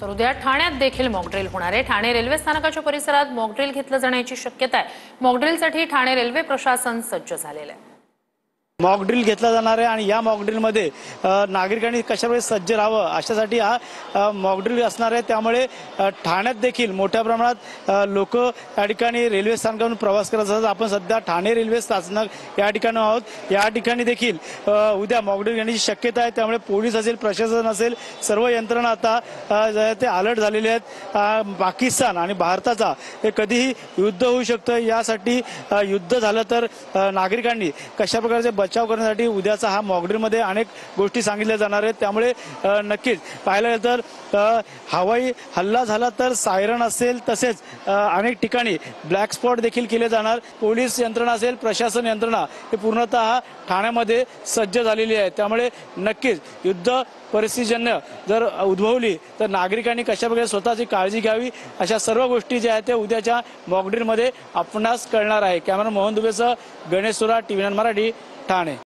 तर उद्या ठाण्यात देखील मॉकड्रिल होणार आहे। ठाणे रेल्वे स्थानकाच्या परिसरात मॉकड्रिल घेतलं जाण्याची शक्यता आहे। मॉकड्रिलसाठी ठाणे रेल्वे प्रशासन सज्ज झालेलं आहे। मॉकड्रिल घेतला जाणार आहे आणि या मॉकड्रिलमध्ये नागरिकांनी कशाप्रकारे सज्ज राहावं अशासाठी हा मॉकड्रिल असणार आहे। त्यामुळे ठाण्यात देखील मोठ्या प्रमाणात लोक या ठिकाणी रेल्वे स्थानकातून प्रवास करत असतात। आपण सध्या ठाणे रेल्वे स्थानक या ठिकाणी आहोत। या ठिकाणी देखील उद्या मॉकड्रिल घेण्याची शक्यता आहे। त्यामुळे पोलीस असेल, प्रशासन असेल, सर्व यंत्रणा आता ते अलर्ट झालेले आहेत। पाकिस्तान आणि भारताचा हे कधीही युद्ध होऊ शकतं, यासाठी युद्ध झालं तर नागरिकांनी कशाप्रकारे बचाव करण्यासाठी उद्याचा हा मॉकड्रिलमध्ये अनेक गोष्टी सांगितल्या जाणार आहेत। त्यामुळे नक्कीच पाहायला गेलं तर हवाई हल्ला झाला तर सायरन असेल, तसेच अनेक ठिकाणी ब्लॅक स्पॉट देखील केले जाणार। पोलीस यंत्रणा असेल, प्रशासन यंत्रणा हे पूर्णतः ठाण्यामध्ये सज्ज झालेली आहे। त्यामुळे नक्कीच युद्ध परिस्थितीजन्य जर उद्भवली तर नागरिकांनी कशाप्रकारे स्वतःची काळजी घ्यावी अशा सर्व गोष्टी ज्या आहेत त्या उद्याच्या मॉकड्रिलमध्ये आपणास कळणार आहे। कॅमेरा मोहन दुबेसह गणेश सुरा, TV9 मराठी, ठाणे।